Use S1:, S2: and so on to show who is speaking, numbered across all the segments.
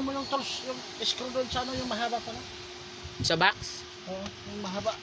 S1: ano mo yung tools, yung screw doon sa ano, yung mahaba pala.
S2: Sa box?
S1: Oo, yung mahaba.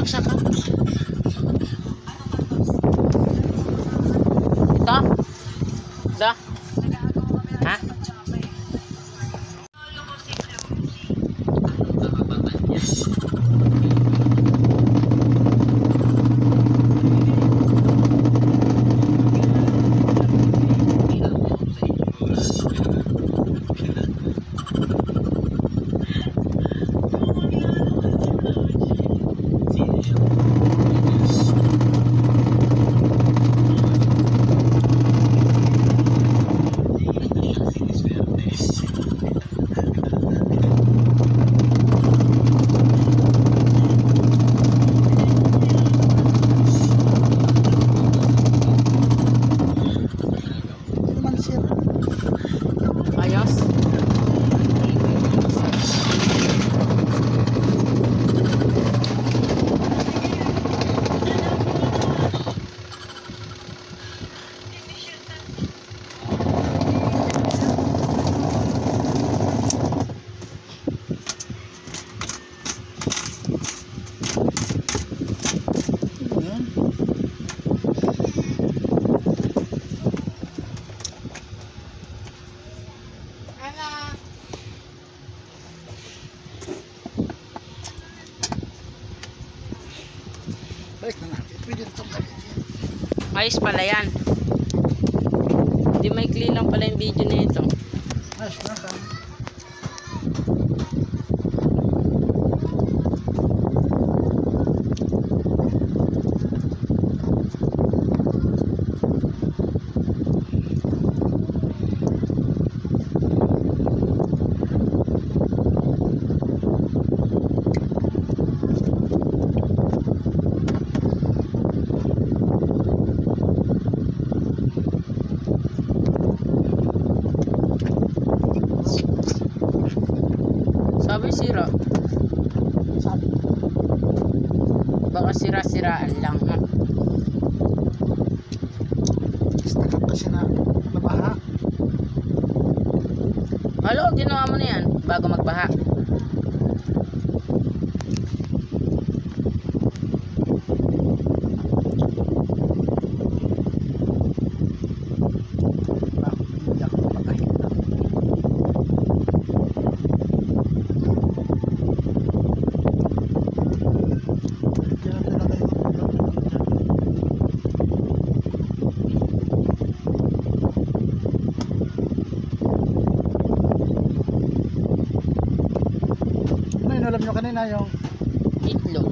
S1: Saksakan.
S2: Ito? Ito? Ha? Ayos.
S1: Balik na natin. Pwede ito balik.
S2: Ayos pala yan. Hindi maikli lang pala yung video na ito.
S1: Ayos na ka.
S2: Sabi sira.
S1: Sabi.
S2: Baka sira-siraan lang. Ha?
S1: Basta kasi na nabaha.
S2: Halo, ginawa mo na yan bago magbaha.
S1: Alam nyo kanina yung
S2: Itlog.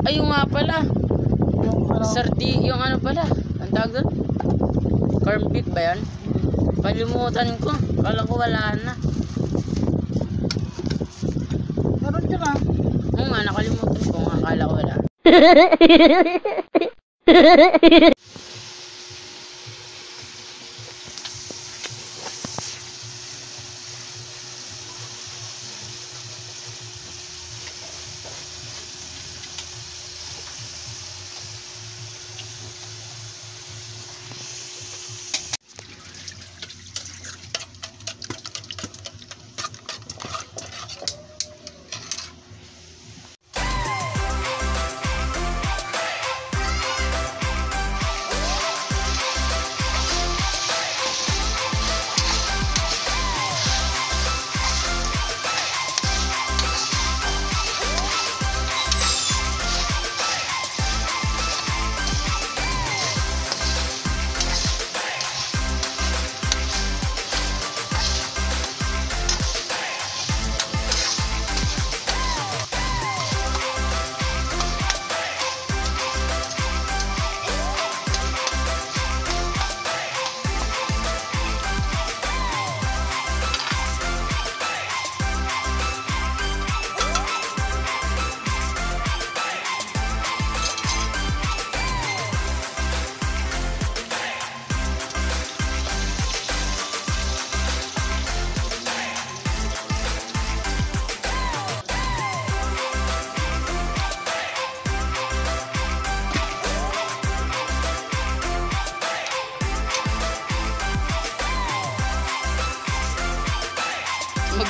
S2: Ayun nga pala.
S1: yung ano,
S2: Yung ano pala. Ang tawag doon? Corn beef ba yan? Kalimutan ko. Kala ko wala na.
S1: meron dyan ah.
S2: Oo nga, nakalimutan ko nga. Kala ko wala.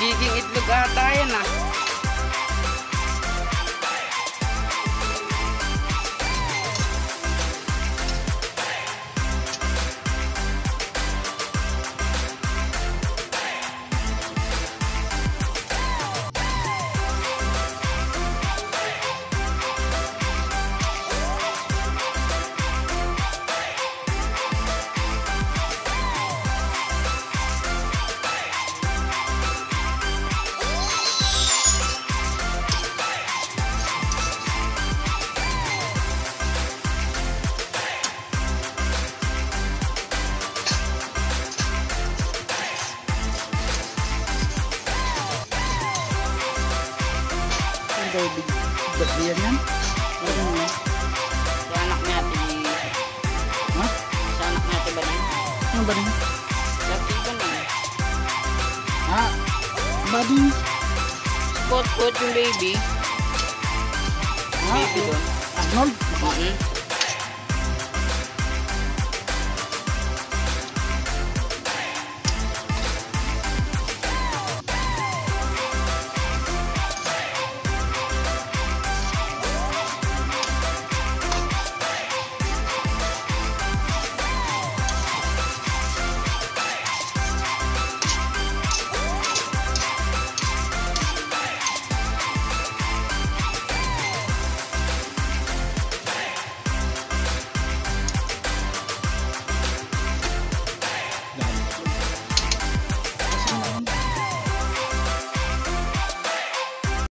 S2: Nagiging itlog ata yan ah.
S1: Baby, ba't diyan yan?
S2: Sa anak natin.
S1: Ha?
S2: Sa anak natin ba na?
S1: Ano ba rin?
S2: Dati ba na?
S1: Ah, body.
S2: Spot yung baby.
S1: Ah,
S2: Baby doon.
S1: Arnold.
S2: Mm-hmm.